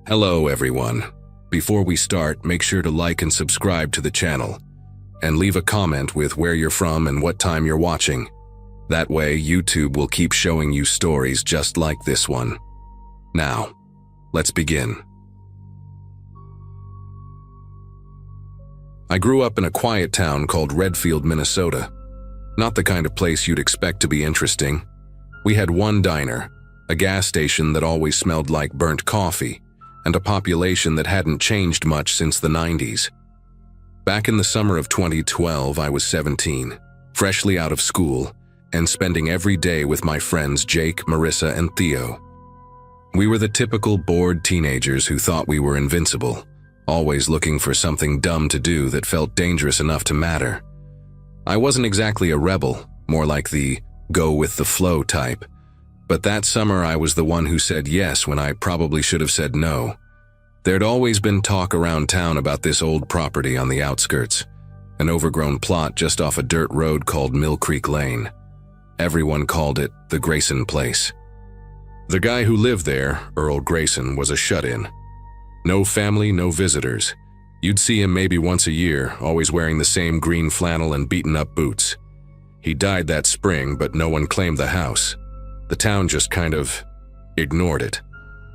Hello everyone. Before we start, make sure to like and subscribe to the channel, and leave a comment with where you're from and what time you're watching. That way, YouTube will keep showing you stories just like this one. Now, let's begin. I grew up in a quiet town called Redfield, Minnesota. Not the kind of place you'd expect to be interesting. We had one diner, a gas station that always smelled like burnt coffee, and a population that hadn't changed much since the 90s. Back in the summer of 2012, I was 17, freshly out of school, and spending every day with my friends Jake, Marissa, and Theo. We were the typical bored teenagers who thought we were invincible, always looking for something dumb to do that felt dangerous enough to matter. I wasn't exactly a rebel, more like the go-with-the-flow type. But that summer I was the one who said yes when I probably should have said no. There'd always been talk around town about this old property on the outskirts, an overgrown plot just off a dirt road called Mill Creek Lane. Everyone called it the Grayson Place. The guy who lived there, Earl Grayson, was a shut-in. No family, no visitors. You'd see him maybe once a year, always wearing the same green flannel and beaten-up boots. He died that spring, but no one claimed the house. The town just kind of ignored it.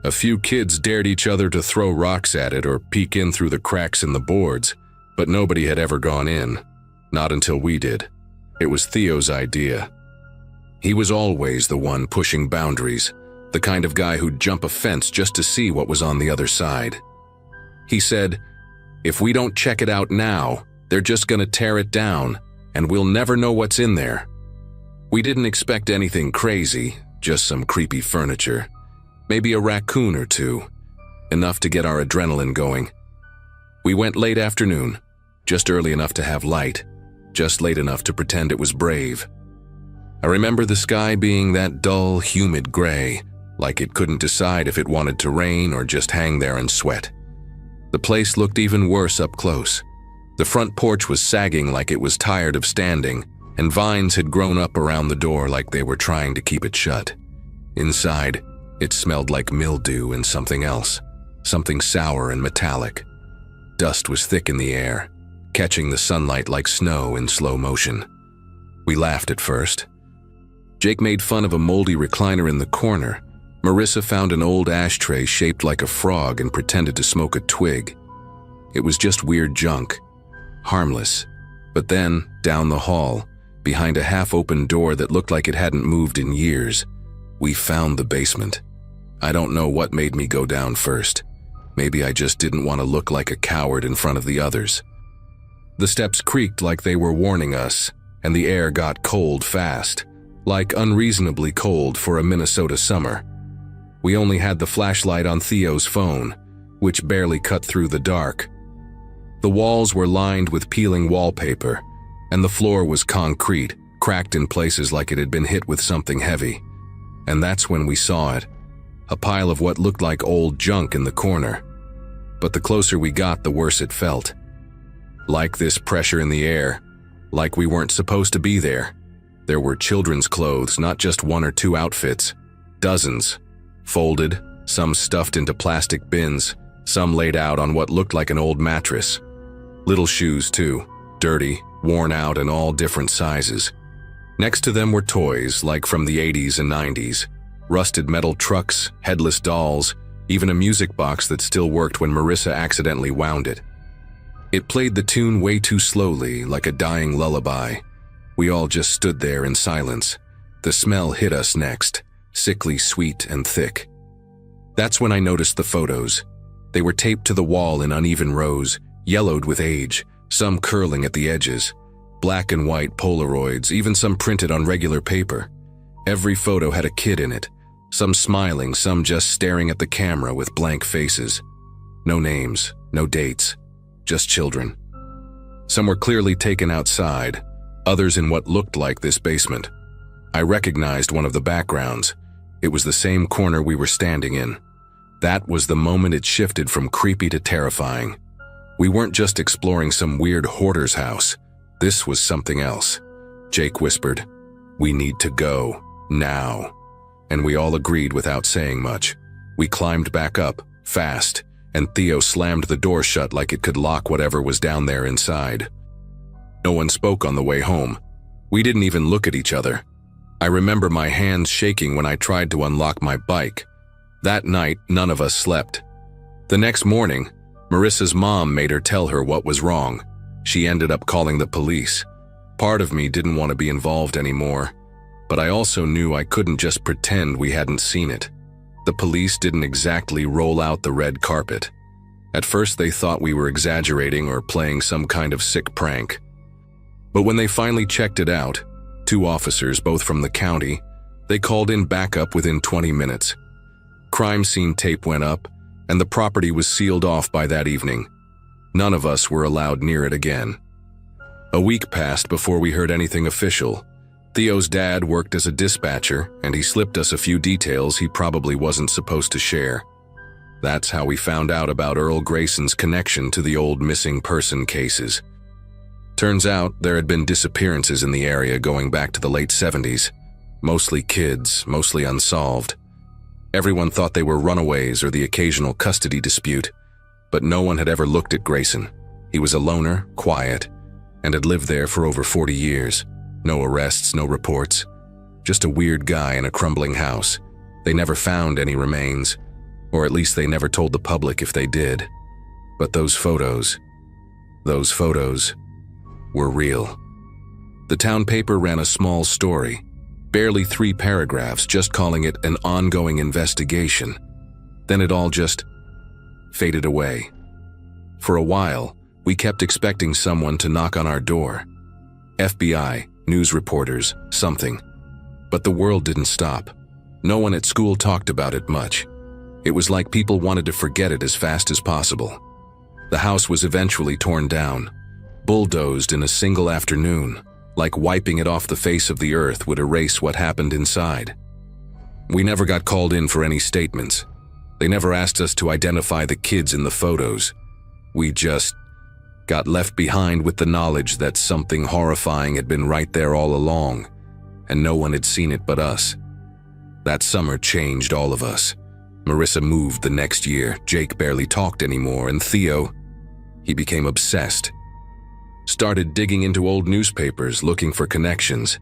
A few kids dared each other to throw rocks at it or peek in through the cracks in the boards, but nobody had ever gone in. Not until we did. It was Theo's idea. He was always the one pushing boundaries, the kind of guy who'd jump a fence just to see what was on the other side. He said, "If we don't check it out now, they're just gonna tear it down, and we'll never know what's in there." We didn't expect anything crazy, just some creepy furniture. Maybe a raccoon or two. Enough to get our adrenaline going. We went late afternoon, just early enough to have light, just late enough to pretend it was brave. I remember the sky being that dull, humid gray, like it couldn't decide if it wanted to rain or just hang there and sweat. The place looked even worse up close. The front porch was sagging like it was tired of standing, and vines had grown up around the door like they were trying to keep it shut. Inside, it smelled like mildew and something else, something sour and metallic. Dust was thick in the air, catching the sunlight like snow in slow motion. We laughed at first. Jake made fun of a moldy recliner in the corner. Marissa found an old ashtray shaped like a frog and pretended to smoke a twig. It was just weird junk, harmless. But then, down the hall, behind a half-open door that looked like it hadn't moved in years, we found the basement. I don't know what made me go down first. Maybe I just didn't want to look like a coward in front of the others. The steps creaked like they were warning us, and the air got cold fast, like unreasonably cold for a Minnesota summer. We only had the flashlight on Theo's phone, which barely cut through the dark. The walls were lined with peeling wallpaper, and the floor was concrete, cracked in places like it had been hit with something heavy. And that's when we saw it, a pile of what looked like old junk in the corner. But the closer we got, the worse it felt. Like this pressure in the air, like we weren't supposed to be there. There were children's clothes, not just one or two outfits, dozens, folded, some stuffed into plastic bins, some laid out on what looked like an old mattress. Little shoes too, dirty, worn out, and all different sizes. Next to them were toys, like from the 80s and 90s, rusted metal trucks, headless dolls, even a music box that still worked when Marissa accidentally wound it. It played the tune way too slowly, like a dying lullaby. We all just stood there in silence. The smell hit us next, sickly sweet and thick. That's when I noticed the photos. They were taped to the wall in uneven rows, yellowed with age, some curling at the edges. Black and white Polaroids, even some printed on regular paper. Every photo had a kid in it, some smiling, some just staring at the camera with blank faces. No names, no dates, just children. Some were clearly taken outside, others in what looked like this basement. I recognized one of the backgrounds. It was the same corner we were standing in. That was the moment it shifted from creepy to terrifying. We weren't just exploring some weird hoarder's house. This was something else. Jake whispered, "We need to go, now." And we all agreed without saying much. We climbed back up, fast, and Theo slammed the door shut like it could lock whatever was down there inside. No one spoke on the way home. We didn't even look at each other. I remember my hands shaking when I tried to unlock my bike. That night, none of us slept. The next morning, Marissa's mom made her tell her what was wrong. She ended up calling the police. Part of me didn't want to be involved anymore, but I also knew I couldn't just pretend we hadn't seen it. The police didn't exactly roll out the red carpet. At first they thought we were exaggerating or playing some kind of sick prank. But when they finally checked it out, 2 officers, both from the county, they called in backup within 20 minutes. Crime scene tape went up, and the property was sealed off by that evening. None of us were allowed near it again. A week passed before we heard anything official. Theo's dad worked as a dispatcher, and he slipped us a few details he probably wasn't supposed to share. That's how we found out about Earl Grayson's connection to the old missing person cases. Turns out there had been disappearances in the area going back to the late 70s. Mostly kids, mostly unsolved. Everyone thought they were runaways or the occasional custody dispute, but no one had ever looked at Grayson. He was a loner, quiet, and had lived there for over 40 years. No arrests, no reports. Just a weird guy in a crumbling house. They never found any remains, or at least they never told the public if they did. But those photos were real. The town paper ran a small story, barely 3 paragraphs, just calling it an ongoing investigation. Then it all just faded away. For a while, we kept expecting someone to knock on our door. FBI, news reporters, something. But the world didn't stop. No one at school talked about it much. It was like people wanted to forget it as fast as possible. The house was eventually torn down, bulldozed in a single afternoon, like wiping it off the face of the earth would erase what happened inside. We never got called in for any statements. They never asked us to identify the kids in the photos. We just got left behind with the knowledge that something horrifying had been right there all along, and no one had seen it but us. That summer changed all of us. Marissa moved the next year, Jake barely talked anymore, and Theo, he became obsessed. Started digging into old newspapers, looking for connections.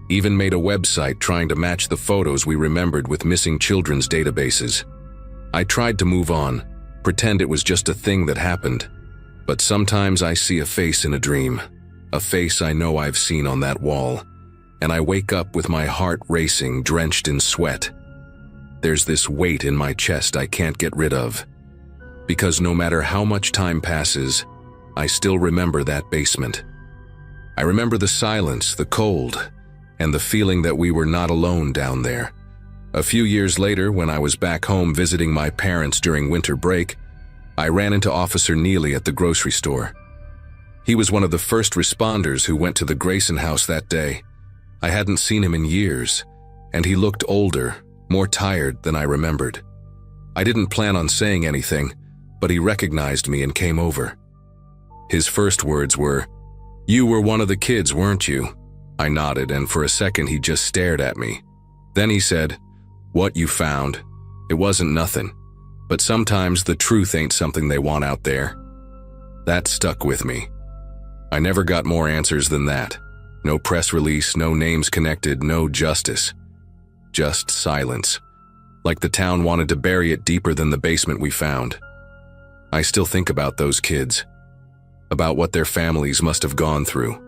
Even made a website trying to match the photos we remembered with missing children's databases. I tried to move on, pretend it was just a thing that happened. But sometimes I see a face in a dream, a face I know I've seen on that wall, and I wake up with my heart racing, drenched in sweat. There's this weight in my chest I can't get rid of. Because no matter how much time passes, I still remember that basement. I remember the silence, the cold, and the feeling that we were not alone down there. A few years later, when I was back home visiting my parents during winter break, I ran into Officer Neely at the grocery store. He was one of the first responders who went to the Grayson house that day. I hadn't seen him in years, and he looked older, more tired than I remembered. I didn't plan on saying anything, but he recognized me and came over. His first words were, "You were one of the kids, weren't you?" I nodded, and for a second he just stared at me. Then he said, "What you found? It wasn't nothing. But sometimes the truth ain't something they want out there." That stuck with me. I never got more answers than that. No press release, no names connected, no justice. Just silence. Like the town wanted to bury it deeper than the basement we found. I still think about those kids. About what their families must have gone through.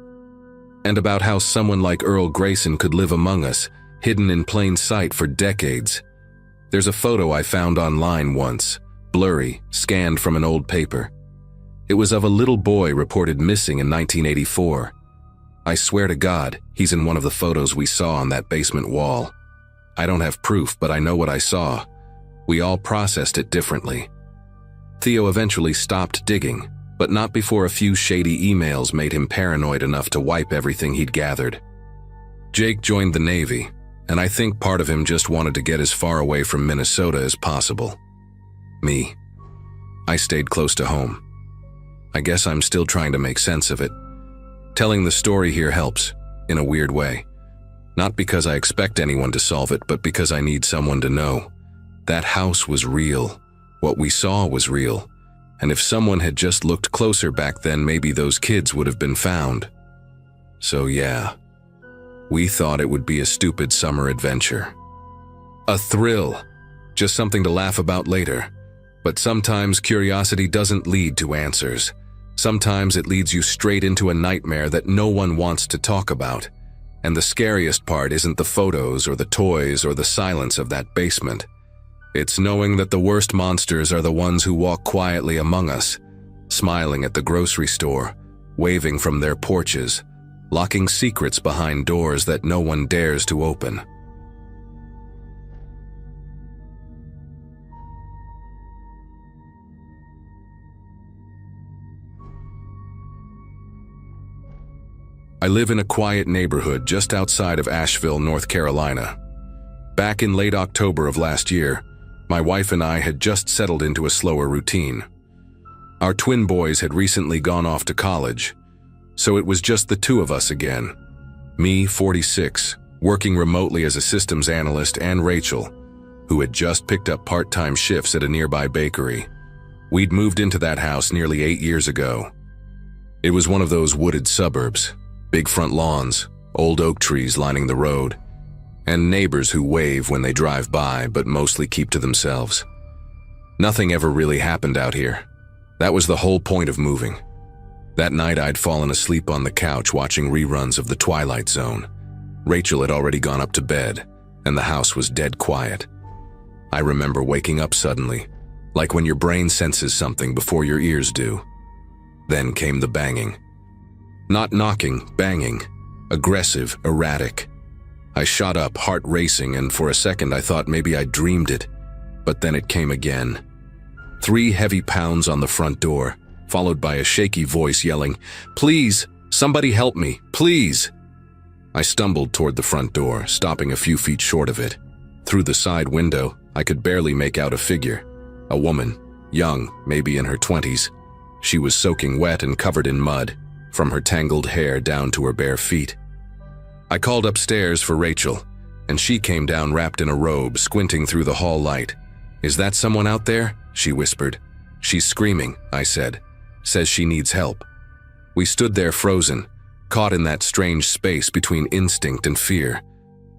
And about how someone like Earl Grayson could live among us, hidden in plain sight for decades. There's a photo I found online once, blurry, scanned from an old paper. It was of a little boy reported missing in 1984. I swear to God, he's in one of the photos we saw on that basement wall. I don't have proof, but I know what I saw. We all processed it differently. Theo eventually stopped digging, but not before a few shady emails made him paranoid enough to wipe everything he'd gathered. Jake joined the Navy, and I think part of him just wanted to get as far away from Minnesota as possible. Me, I stayed close to home. I guess I'm still trying to make sense of it. Telling the story here helps, in a weird way. Not because I expect anyone to solve it, but because I need someone to know. That house was real, What we saw was real, and if someone had just looked closer back then, maybe those kids would have been found. So yeah, we thought it would be a stupid summer adventure. A thrill, just something to laugh about later. But sometimes curiosity doesn't lead to answers. Sometimes it leads you straight into a nightmare that no one wants to talk about. And the scariest part isn't the photos or the toys or the silence of that basement. It's knowing that the worst monsters are the ones who walk quietly among us, smiling at the grocery store, waving from their porches, locking secrets behind doors that no one dares to open. I live in a quiet neighborhood just outside of Asheville, North Carolina. Back in late October of last year, my wife and I had just settled into a slower routine. Our twin boys had recently gone off to college, so it was just the two of us again. Me, 46, working remotely as a systems analyst, and Rachel, who had just picked up part-time shifts at a nearby bakery. We'd moved into that house nearly 8 years ago. It was one of those wooded suburbs. Big front lawns, old oak trees lining the road, and neighbors who wave when they drive by but mostly keep to themselves. Nothing ever really happened out here. That was the whole point of moving. That night I'd fallen asleep on the couch watching reruns of The Twilight Zone. Rachel had already gone up to bed, and the house was dead quiet. I remember waking up suddenly, like when your brain senses something before your ears do. Then came the banging. Not knocking, banging. Aggressive, erratic. I shot up, heart racing, and for a second I thought maybe I dreamed it. But then it came again. 3 heavy pounds on the front door, followed by a shaky voice yelling, "Please, somebody help me, please!" I stumbled toward the front door, stopping a few feet short of it. Through the side window, I could barely make out a figure. A woman, young, maybe in her 20s. She was soaking wet and covered in mud, from her tangled hair down to her bare feet. I called upstairs for Rachel, and she came down wrapped in a robe, squinting through the hall light. "Is that someone out there?" she whispered. "She's screaming," I said. "Says she needs help." We stood there frozen, caught in that strange space between instinct and fear.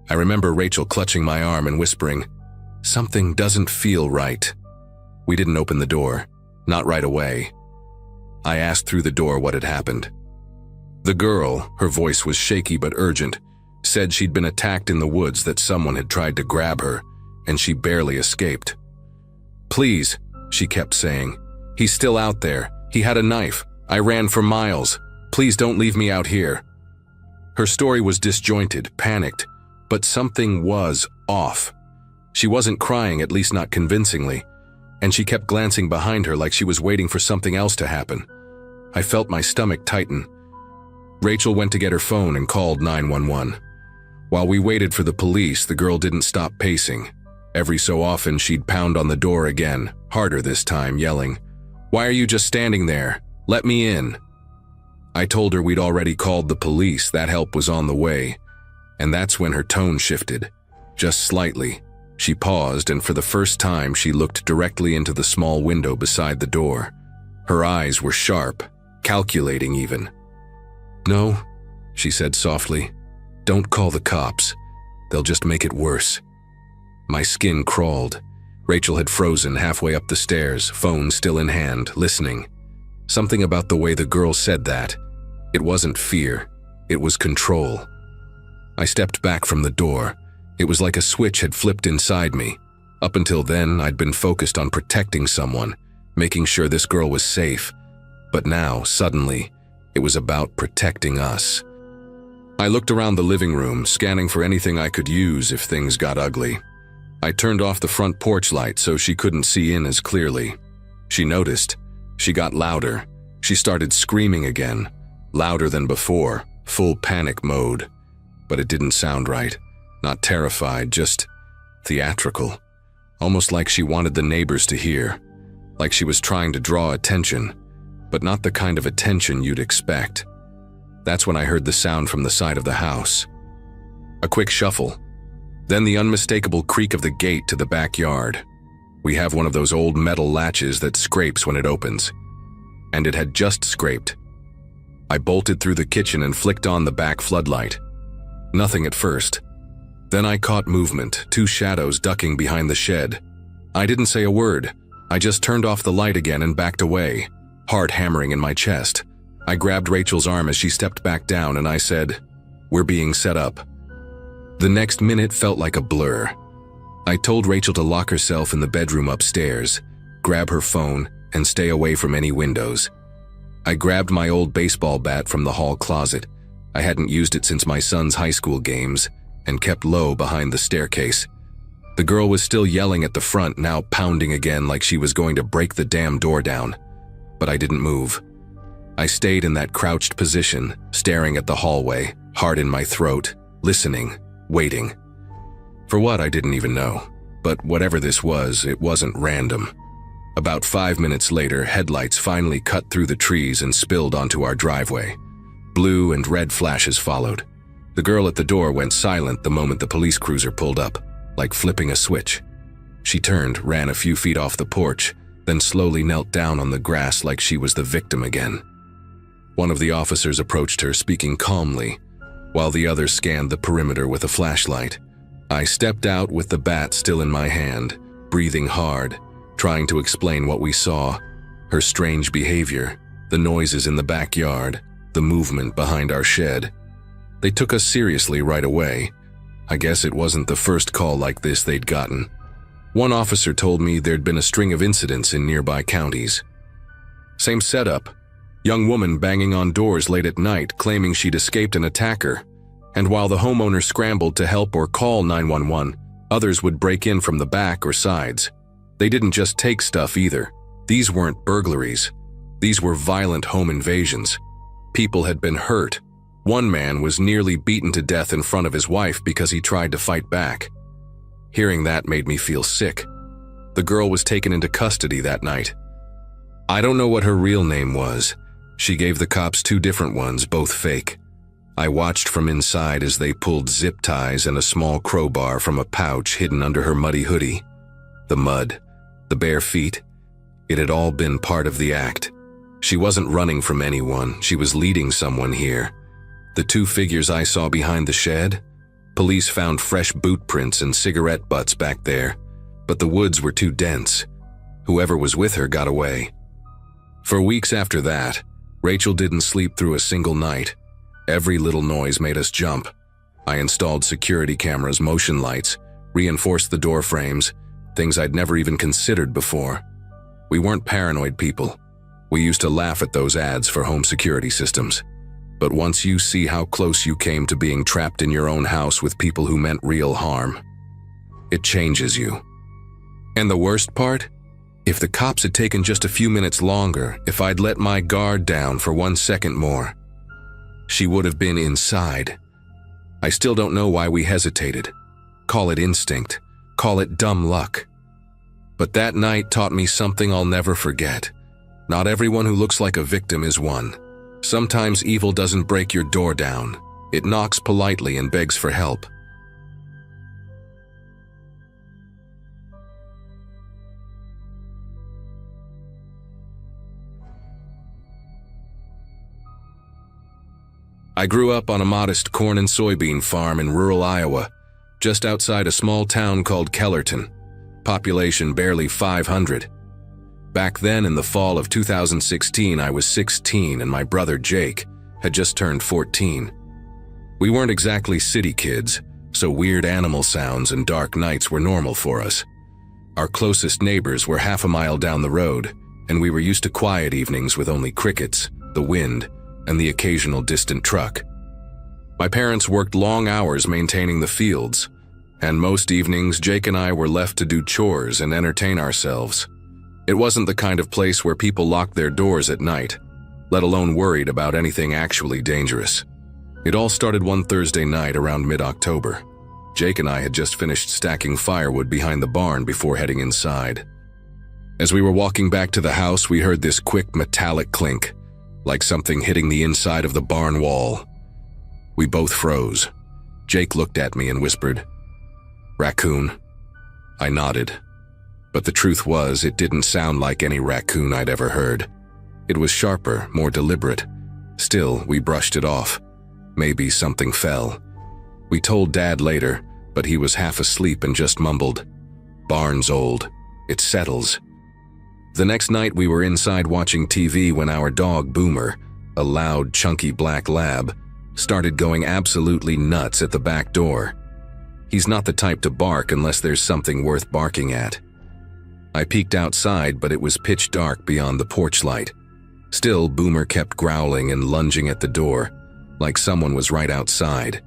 I remember Rachel clutching my arm and whispering, "Something doesn't feel right." We didn't open the door, not right away. I asked through the door what had happened. The girl, her voice was shaky but urgent, said she'd been attacked in the woods, that someone had tried to grab her, and she barely escaped. "Please," she kept saying. "He's still out there. He had a knife. I ran for miles. Please don't leave me out here." Her story was disjointed, panicked, but something was off. She wasn't crying, at least not convincingly, and she kept glancing behind her like she was waiting for something else to happen. I felt my stomach tighten. Rachel went to get her phone and called 911. While we waited for the police, the girl didn't stop pacing. Every so often, she'd pound on the door again, harder this time, yelling, "Why are you just standing there? Let me in." I told her we'd already called the police, that help was on the way, and that's when her tone shifted. Just slightly. She paused, and for the first time, she looked directly into the small window beside the door. Her eyes were sharp, calculating even. "No," she said softly. "Don't call the cops. They'll just make it worse." My skin crawled. Rachel had frozen halfway up the stairs, phone still in hand, listening. Something about the way the girl said that. It wasn't fear. It was control. I stepped back from the door. It was like a switch had flipped inside me. Up until then, I'd been focused on protecting someone, making sure this girl was safe. But now, suddenly, it was about protecting us. I looked around the living room, scanning for anything I could use if things got ugly. I turned off the front porch light so she couldn't see in as clearly. She noticed. She got louder. She started screaming again, louder than before, full panic mode. But it didn't sound right. Not terrified, just theatrical. Almost like she wanted the neighbors to hear. Like she was trying to draw attention, but not the kind of attention you'd expect. That's when I heard the sound from the side of the house. A quick shuffle, then the unmistakable creak of the gate to the backyard. We have one of those old metal latches that scrapes when it opens. And it had just scraped. I bolted through the kitchen and flicked on the back floodlight. Nothing at first. Then I caught movement, two shadows ducking behind the shed. I didn't say a word. I just turned off the light again and backed away, heart hammering in my chest. I grabbed Rachel's arm as she stepped back down and I said, "We're being set up." The next minute felt like a blur. I told Rachel to lock herself in the bedroom upstairs, grab her phone, and stay away from any windows. I grabbed my old baseball bat from the hall closet. I hadn't used it since my son's high school games, and kept low behind the staircase. The girl was still yelling at the front, now pounding again like she was going to break the damn door down. But I didn't move. I stayed in that crouched position, staring at the hallway, heart in my throat, listening, waiting. For what, I didn't even know. But whatever this was, it wasn't random. About 5 minutes later, headlights finally cut through the trees and spilled onto our driveway. Blue and red flashes followed. The girl at the door went silent the moment the police cruiser pulled up, like flipping a switch. She turned, ran a few feet off the porch, then slowly knelt down on the grass like she was the victim again. One of the officers approached her, speaking calmly, while the other scanned the perimeter with a flashlight. I stepped out with the bat still in my hand, breathing hard, trying to explain what we saw, her strange behavior, the noises in the backyard, the movement behind our shed. They took us seriously right away. I guess it wasn't the first call like this they'd gotten. One officer told me there'd been a string of incidents in nearby counties. Same setup. Young woman banging on doors late at night claiming she'd escaped an attacker. And while the homeowner scrambled to help or call 911, others would break in from the back or sides. They didn't just take stuff either. These weren't burglaries. These were violent home invasions. People had been hurt. One man was nearly beaten to death in front of his wife because he tried to fight back. Hearing that made me feel sick. The girl was taken into custody that night. I don't know what her real name was. She gave the cops two different ones, both fake. I watched from inside as they pulled zip ties and a small crowbar from a pouch hidden under her muddy hoodie. The mud, the bare feet, it had all been part of the act. She wasn't running from anyone, she was leading someone here. The two figures I saw behind the shed? Police found fresh boot prints and cigarette butts back there, but the woods were too dense. Whoever was with her got away. For weeks after that, Rachel didn't sleep through a single night. Every little noise made us jump. I installed security cameras, motion lights, reinforced the door frames, things I'd never even considered before. We weren't paranoid people. We used to laugh at those ads for home security systems. But once you see how close you came to being trapped in your own house with people who meant real harm, it changes you. And the worst part? If the cops had taken just a few minutes longer, if I'd let my guard down for 1 second more, she would have been inside. I still don't know why we hesitated. Call it instinct. Call it dumb luck. But that night taught me something I'll never forget. Not everyone who looks like a victim is one. Sometimes evil doesn't break your door down. It knocks politely and begs for help. I grew up on a modest corn and soybean farm in rural Iowa, just outside a small town called Kellerton. Population barely 500. Back then, in the fall of 2016, I was 16 and my brother Jake had just turned 14. We weren't exactly city kids, so weird animal sounds and dark nights were normal for us. Our closest neighbors were half a mile down the road, and we were used to quiet evenings with only crickets, the wind, and the occasional distant truck. My parents worked long hours maintaining the fields, and most evenings Jake and I were left to do chores and entertain ourselves. It wasn't the kind of place where people locked their doors at night, let alone worried about anything actually dangerous. It all started one Thursday night around mid-October. Jake and I had just finished stacking firewood behind the barn before heading inside. As we were walking back to the house, we heard this quick metallic clink, like something hitting the inside of the barn wall. We both froze. Jake looked at me and whispered, "Raccoon." I nodded. But the truth was, it didn't sound like any raccoon I'd ever heard. It was sharper, more deliberate. Still, we brushed it off. Maybe something fell. We told Dad later, but he was half asleep and just mumbled, "Barn's old. It settles." The next night we were inside watching TV when our dog Boomer, a loud, chunky black lab, started going absolutely nuts at the back door. He's not the type to bark unless there's something worth barking at. I peeked outside, but it was pitch dark beyond the porch light. Still, Boomer kept growling and lunging at the door, like someone was right outside.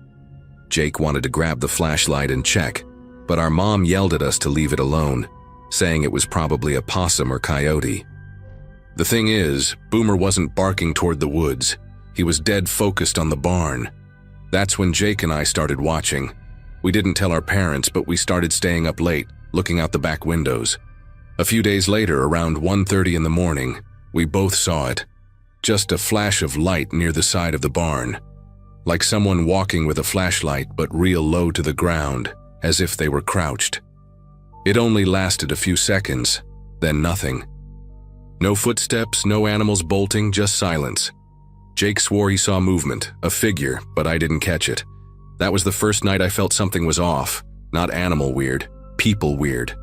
Jake wanted to grab the flashlight and check, but our mom yelled at us to leave it alone, saying it was probably a possum or coyote. The thing is, Boomer wasn't barking toward the woods. He was dead focused on the barn. That's when Jake and I started watching. We didn't tell our parents, but we started staying up late, looking out the back windows. A few days later, around 1:30 in the morning, we both saw it. Just a flash of light near the side of the barn. Like someone walking with a flashlight, but real low to the ground, as if they were crouched. It only lasted a few seconds, then nothing. No footsteps, no animals bolting, just silence. Jake swore he saw movement, a figure, but I didn't catch it. That was the first night I felt something was off. Not animal weird, people weird.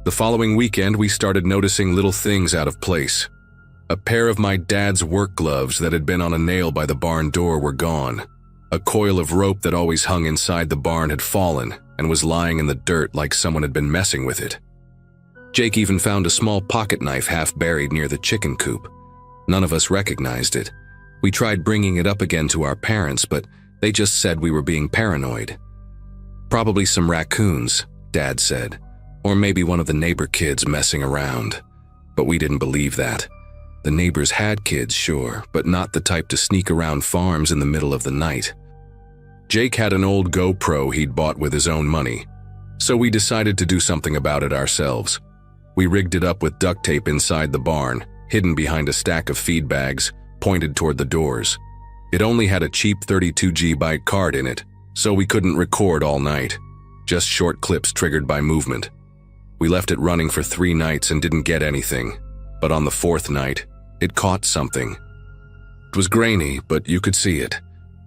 The following weekend, we started noticing little things out of place. A pair of my dad's work gloves that had been on a nail by the barn door were gone. A coil of rope that always hung inside the barn had fallen and was lying in the dirt like someone had been messing with it. Jake even found a small pocket knife half buried near the chicken coop. None of us recognized it. We tried bringing it up again to our parents, but they just said we were being paranoid. Probably some raccoons, Dad said, or maybe one of the neighbor kids messing around. But we didn't believe that. The neighbors had kids, sure, but not the type to sneak around farms in the middle of the night. Jake had an old GoPro he'd bought with his own money, so we decided to do something about it ourselves. We rigged it up with duct tape inside the barn, hidden behind a stack of feed bags, pointed toward the doors. It only had a cheap 32GB card in it, so we couldn't record all night, just short clips triggered by movement. We left it running for 3 nights and didn't get anything, but on the 4th night, it caught something. It was grainy, but you could see it.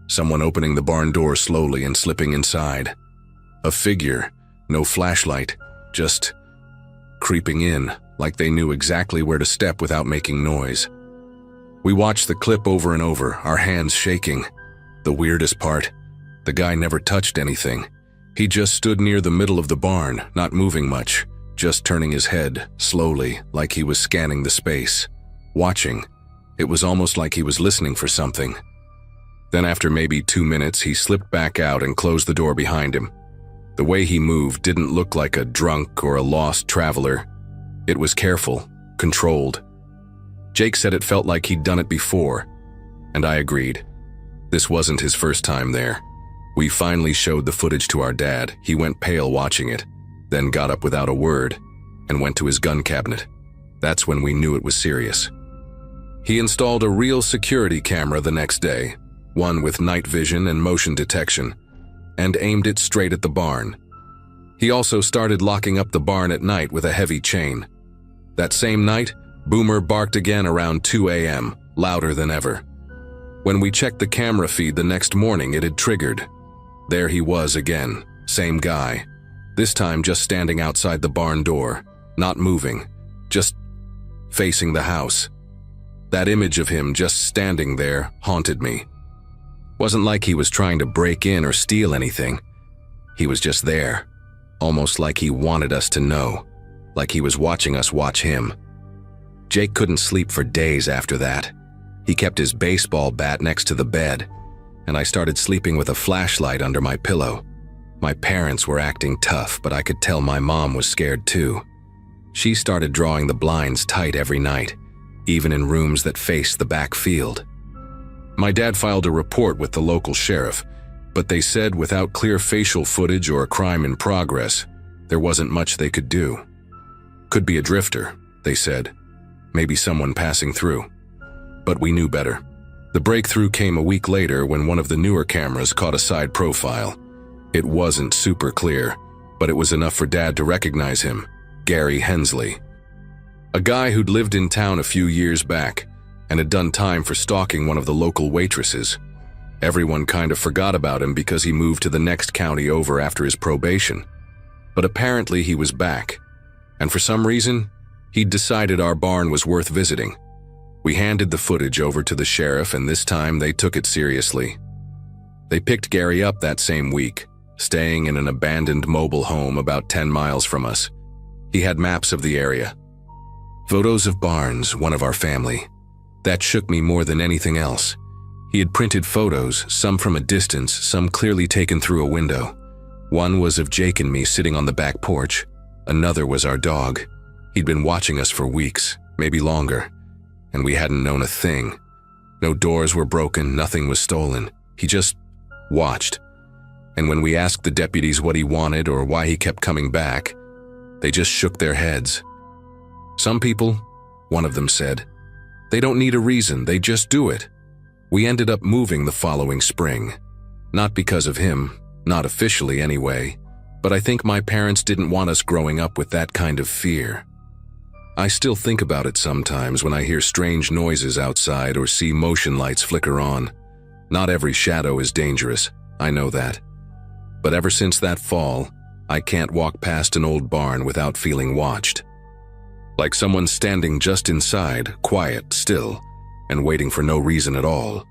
Someone opening the barn door slowly and slipping inside. A figure, no flashlight, just creeping in, like they knew exactly where to step without making noise. We watched the clip over and over, our hands shaking. The weirdest part, the guy never touched anything. He just stood near the middle of the barn, not moving much, just turning his head, slowly, like he was scanning the space. Watching. It was almost like he was listening for something. Then after maybe 2 minutes, he slipped back out and closed the door behind him. The way he moved didn't look like a drunk or a lost traveler. It was careful, controlled. Jake said it felt like he'd done it before, and I agreed. This wasn't his first time there. We finally showed the footage to our dad. He went pale watching it, then got up without a word and went to his gun cabinet. That's when we knew it was serious. He installed a real security camera the next day, one with night vision and motion detection, and aimed it straight at the barn. He also started locking up the barn at night with a heavy chain. That same night, Boomer barked again around 2 a.m., louder than ever. When we checked the camera feed the next morning, it had triggered. There he was again, same guy, this time just standing outside the barn door, not moving, just facing the house. That image of him just standing there haunted me. Wasn't like he was trying to break in or steal anything. He was just there, almost like he wanted us to know, like he was watching us watch him. Jake couldn't sleep for days after that. He kept his baseball bat next to the bed, and I started sleeping with a flashlight under my pillow. My parents were acting tough, but I could tell my mom was scared too. She started drawing the blinds tight every night, even in rooms that faced the back field. My dad filed a report with the local sheriff, but they said without clear facial footage or a crime in progress, there wasn't much they could do. Could be a drifter, they said. Maybe someone passing through. But we knew better. The breakthrough came a week later when one of the newer cameras caught a side profile. It wasn't super clear, but it was enough for Dad to recognize him. Gary Hensley. A guy who'd lived in town a few years back and had done time for stalking one of the local waitresses. Everyone kind of forgot about him because he moved to the next county over after his probation. But apparently he was back, and for some reason, he'd decided our barn was worth visiting. We handed the footage over to the sheriff, and this time they took it seriously. They picked Gary up that same week, staying in an abandoned mobile home about 10 miles from us. He had maps of the area. Photos of Barnes, one of our family. That shook me more than anything else. He had printed photos, some from a distance, some clearly taken through a window. One was of Jake and me sitting on the back porch. Another was our dog. He'd been watching us for weeks, maybe longer, and we hadn't known a thing. No doors were broken, nothing was stolen. He just watched. And when we asked the deputies what he wanted or why he kept coming back, they just shook their heads. Some people, one of them said, they don't need a reason, they just do it. We ended up moving the following spring. Not because of him, not officially anyway, but I think my parents didn't want us growing up with that kind of fear. I still think about it sometimes when I hear strange noises outside or see motion lights flicker on. Not every shadow is dangerous, I know that. But ever since that fall, I can't walk past an old barn without feeling watched. Like someone standing just inside, quiet, still, and waiting for no reason at all.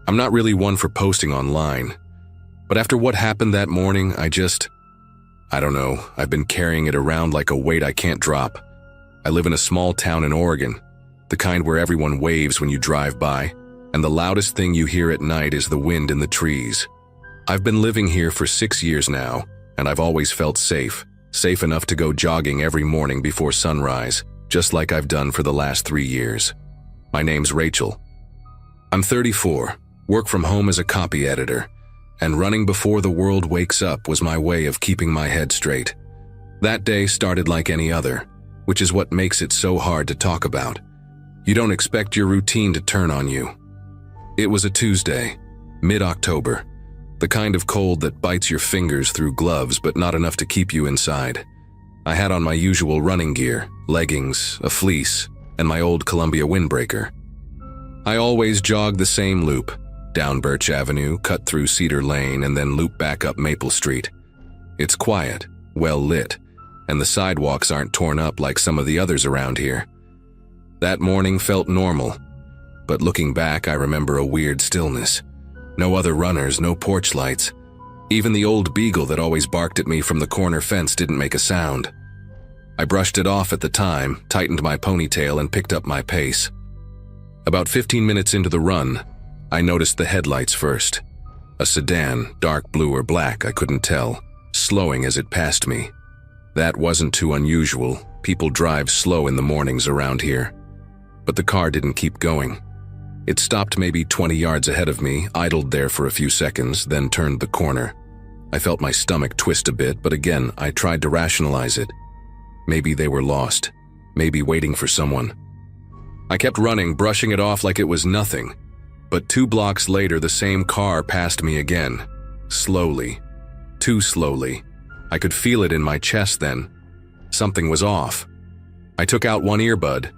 I'm not really one for posting online, but after what happened that morning, I don't know, I've been carrying it around like a weight I can't drop. I live in a small town in Oregon, the kind where everyone waves when you drive by, and the loudest thing you hear at night is the wind in the trees. I've been living here for 6 years now, and I've always felt safe enough to go jogging every morning before sunrise, just like I've done for the last 3 years. My name's Rachel. I'm 34, work from home as a copy editor, and running before the world wakes up was my way of keeping my head straight. That day started like any other, which is what makes it so hard to talk about. You don't expect your routine to turn on you. It was a Tuesday, mid-October, the kind of cold that bites your fingers through gloves but not enough to keep you inside. I had on my usual running gear, leggings, a fleece, and my old Columbia windbreaker. I always jog the same loop, down Birch Avenue, cut through Cedar Lane, and then loop back up Maple Street. It's quiet, well lit, and the sidewalks aren't torn up like some of the others around here. That morning felt normal, but looking back I remember a weird stillness. No other runners, no porch lights. Even the old beagle that always barked at me from the corner fence didn't make a sound. I brushed it off at the time, tightened my ponytail, and picked up my pace. About 15 minutes into the run, I noticed the headlights first. A sedan, dark blue or black, I couldn't tell, slowing as it passed me. That wasn't too unusual. People drive slow in the mornings around here. But the car didn't keep going. It stopped maybe 20 yards ahead of me, idled there for a few seconds, then turned the corner. I felt my stomach twist a bit, but again, I tried to rationalize it. Maybe they were lost. Maybe waiting for someone. I kept running, brushing it off like it was nothing. But 2 blocks later, the same car passed me again. Slowly. Too slowly. I could feel it in my chest then. Something was off. I took out one earbud.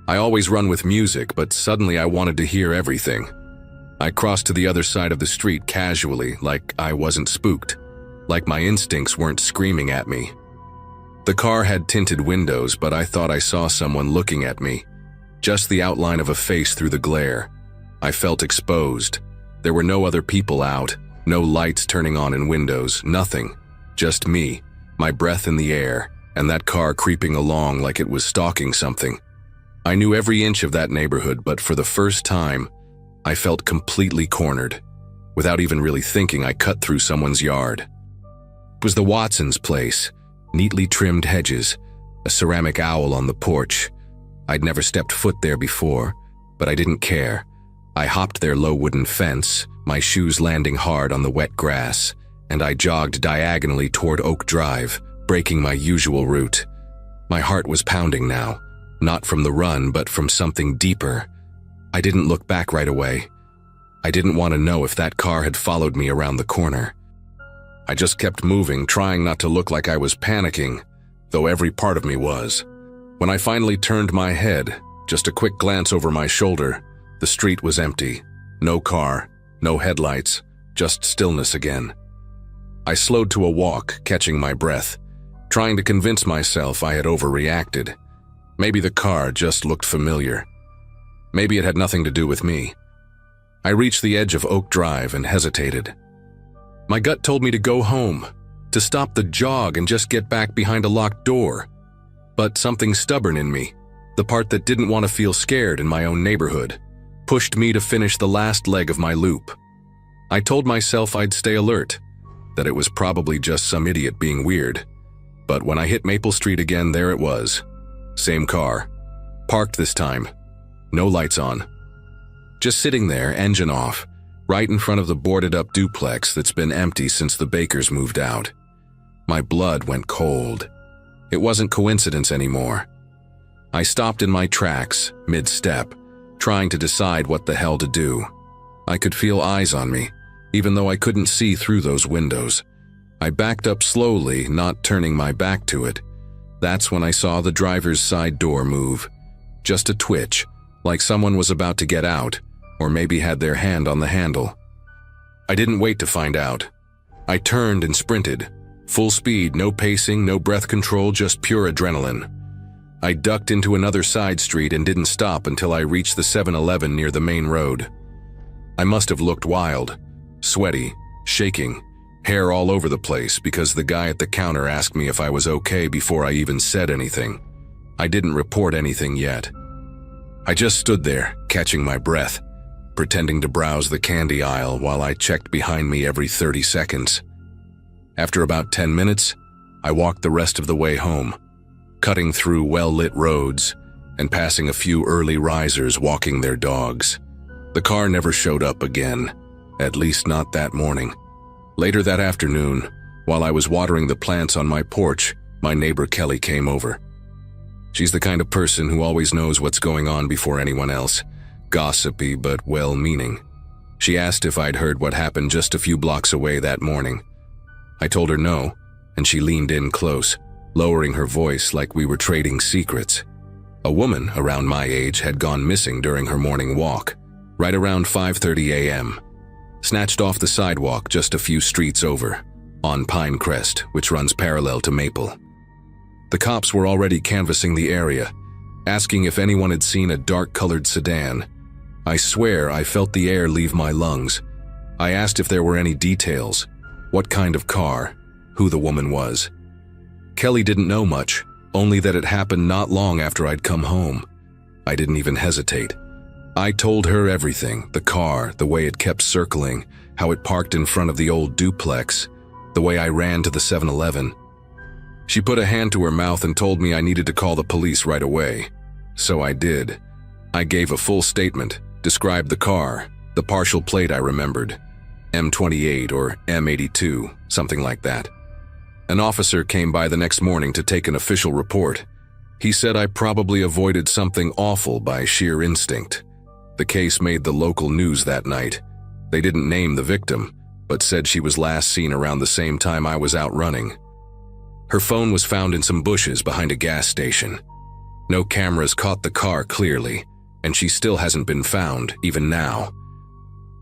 I always run with music, but suddenly I wanted to hear everything. I crossed to the other side of the street casually, like I wasn't spooked, like my instincts weren't screaming at me. The car had tinted windows, but I thought I saw someone looking at me. Just the outline of a face through the glare. I felt exposed. There were no other people out, no lights turning on in windows, nothing. Just me, my breath in the air, and that car creeping along like it was stalking something. I knew every inch of that neighborhood, but for the first time, I felt completely cornered. Without even really thinking, I cut through someone's yard. It was the Watsons' place, neatly trimmed hedges, a ceramic owl on the porch. I'd never stepped foot there before, but I didn't care. I hopped their low wooden fence, my shoes landing hard on the wet grass, and I jogged diagonally toward Oak Drive, breaking my usual route. My heart was pounding now. Not from the run, but from something deeper. I didn't look back right away. I didn't want to know if that car had followed me around the corner. I just kept moving, trying not to look like I was panicking, though every part of me was. When I finally turned my head, just a quick glance over my shoulder, the street was empty. No car, no headlights, just stillness again. I slowed to a walk, catching my breath, trying to convince myself I had overreacted. Maybe the car just looked familiar. Maybe it had nothing to do with me. I reached the edge of Oak Drive and hesitated. My gut told me to go home, to stop the jog and just get back behind a locked door. But something stubborn in me, the part that didn't want to feel scared in my own neighborhood, pushed me to finish the last leg of my loop. I told myself I'd stay alert, that it was probably just some idiot being weird. But when I hit Maple Street again, there it was. Same car. Parked this time. No lights on. Just sitting there, engine off, right in front of the boarded-up duplex that's been empty since the Bakers moved out. My blood went cold. It wasn't coincidence anymore. I stopped in my tracks, mid-step, trying to decide what the hell to do. I could feel eyes on me, even though I couldn't see through those windows. I backed up slowly, not turning my back to it. That's when I saw the driver's side door move. Just a twitch, like someone was about to get out, or maybe had their hand on the handle. I didn't wait to find out. I turned and sprinted. Full speed, no pacing, no breath control, just pure adrenaline. I ducked into another side street and didn't stop until I reached the 7-Eleven near the main road. I must have looked wild, sweaty, shaking, hair all over the place because the guy at the counter asked me if I was okay before I even said anything. I didn't report anything yet. I just stood there, catching my breath, pretending to browse the candy aisle while I checked behind me every 30 seconds. After about 10 minutes, I walked the rest of the way home, cutting through well-lit roads and passing a few early risers walking their dogs. The car never showed up again, at least not that morning. Later that afternoon, while I was watering the plants on my porch, my neighbor Kelly came over. She's the kind of person who always knows what's going on before anyone else, gossipy but well-meaning. She asked if I'd heard what happened just a few blocks away that morning. I told her no, and she leaned in close, lowering her voice like we were trading secrets. A woman around my age had gone missing during her morning walk, right around 5:30 a.m., snatched off the sidewalk just a few streets over, on Pinecrest, which runs parallel to Maple. The cops were already canvassing the area, asking if anyone had seen a dark-colored sedan. I swear I felt the air leave my lungs. I asked if there were any details, what kind of car, who the woman was. Kelly didn't know much, only that it happened not long after I'd come home. I didn't even hesitate. I told her everything, the car, the way it kept circling, how it parked in front of the old duplex, the way I ran to the 7-Eleven. She put a hand to her mouth and told me I needed to call the police right away. So I did. I gave a full statement, described the car, the partial plate I remembered, M28 or M82, something like that. An officer came by the next morning to take an official report. He said I probably avoided something awful by sheer instinct. The case made the local news that night. They didn't name the victim, but said she was last seen around the same time I was out running. Her phone was found in some bushes behind a gas station. No cameras caught the car clearly, and she still hasn't been found, even now.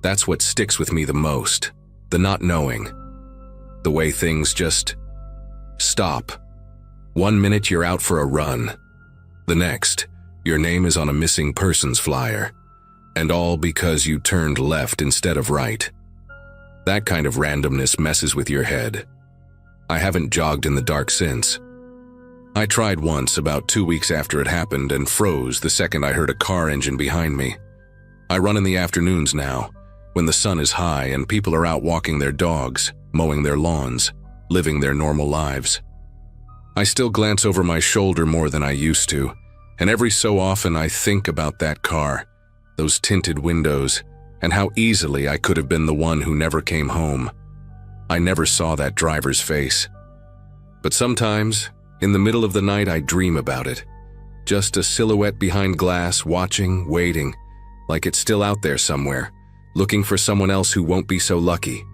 That's what sticks with me the most, the not knowing. The way things just stop. 1 minute you're out for a run. The next, your name is on a missing persons flyer. And all because you turned left instead of right. That kind of randomness messes with your head. I haven't jogged in the dark since. I tried once about 2 weeks after it happened and froze the second I heard a car engine behind me. I run in the afternoons now, when the sun is high and people are out walking their dogs, mowing their lawns, living their normal lives. I still glance over my shoulder more than I used to, and every so often I think about that car, those tinted windows, and how easily I could have been the one who never came home. I never saw that driver's face. But sometimes, in the middle of the night, I dream about it. just a silhouette behind glass, watching, waiting, like it's still out there somewhere, looking for someone else who won't be so lucky.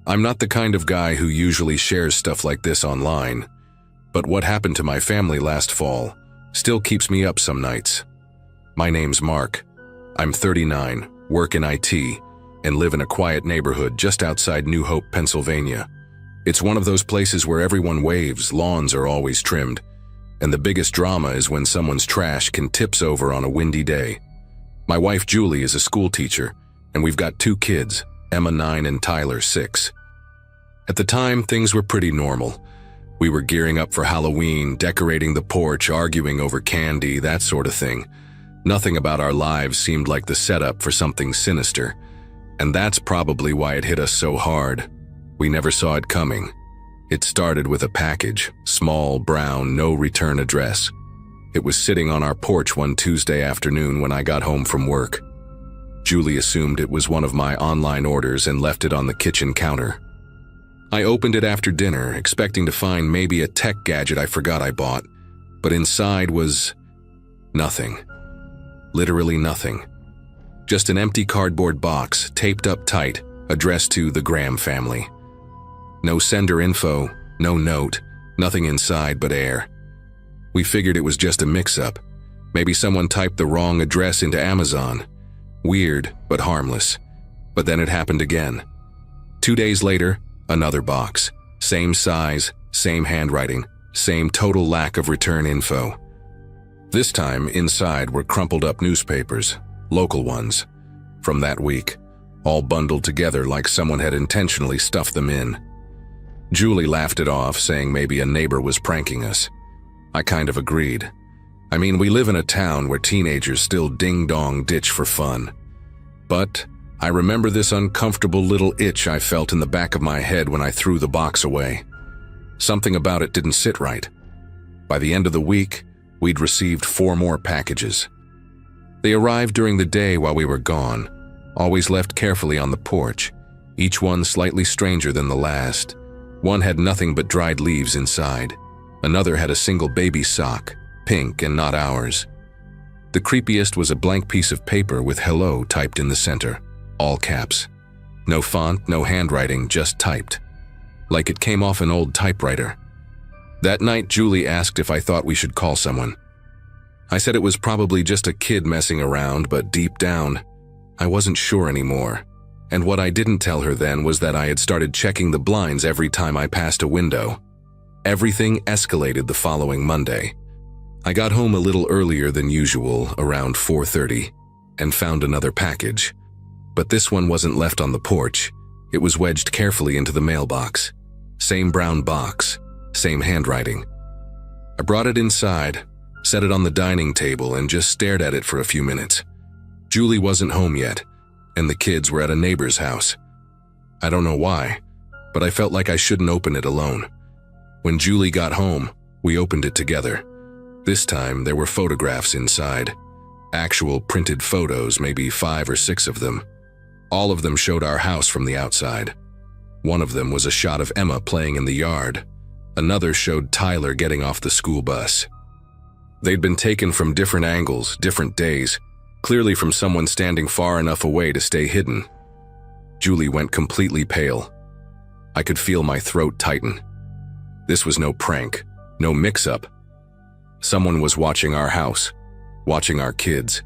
I'm not the kind of guy who usually shares stuff like this online, but what happened to my family last fall still keeps me up some nights. My name's Mark. I'm 39, work in IT, and live in a quiet neighborhood just outside New Hope, Pennsylvania. It's one of those places where everyone waves, lawns are always trimmed, and the biggest drama is when someone's trash can tips over on a windy day. My wife Julie is a school teacher, and we've got 2 kids, Emma 9 and Tyler 6. At the time, things were pretty normal. We were gearing up for Halloween, decorating the porch, arguing over candy, that sort of thing. Nothing about our lives seemed like the setup for something sinister, and that's probably why it hit us so hard. We never saw it coming. It started with a package, small, brown, no return address. It was sitting on our porch one Tuesday afternoon when I got home from work. Julie assumed it was one of my online orders and left it on the kitchen counter. I opened it after dinner, expecting to find maybe a tech gadget I forgot I bought, but inside was nothing. Literally nothing. Just an empty cardboard box, taped up tight, addressed to the Graham family. No sender info, no note, nothing inside but air. We figured it was just a mix-up. Maybe someone typed the wrong address into Amazon. Weird, but harmless. But then it happened again. 2 days later, another box. Same size, same handwriting, same total lack of return info. This time, inside were crumpled up newspapers, local ones, from that week, all bundled together like someone had intentionally stuffed them in. Julie laughed it off, saying maybe a neighbor was pranking us. I kind of agreed. I mean, we live in a town where teenagers still ding-dong ditch for fun. But I remember this uncomfortable little itch I felt in the back of my head when I threw the box away. Something about it didn't sit right. By the end of the week, we'd received 4 more packages. They arrived during the day while we were gone, always left carefully on the porch, each one slightly stranger than the last. One had nothing but dried leaves inside. Another had a single baby sock, pink and not ours. The creepiest was a blank piece of paper with hello typed in the center, all caps. No font, no handwriting, just typed. Like it came off an old typewriter. That night, Julie asked if I thought we should call someone. I said it was probably just a kid messing around, but deep down, I wasn't sure anymore. And what I didn't tell her then was that I had started checking the blinds every time I passed a window. Everything escalated the following Monday. I got home a little earlier than usual, around 4:30, and found another package. But this one wasn't left on the porch. It was wedged carefully into the mailbox. Same brown box, same handwriting. I brought it inside, set it on the dining table, and just stared at it for a few minutes. Julie wasn't home yet, and the kids were at a neighbor's house. I don't know why, but I felt like I shouldn't open it alone. When Julie got home, we opened it together. This time, there were photographs inside. Actual printed photos, maybe 5 or 6 of them. All of them showed our house from the outside. One of them was a shot of Emma playing in the yard. Another showed Tyler getting off the school bus. They'd been taken from different angles, different days, clearly from someone standing far enough away to stay hidden. Julie went completely pale. I could feel my throat tighten. This was no prank, no mix-up. Someone was watching our house, watching our kids.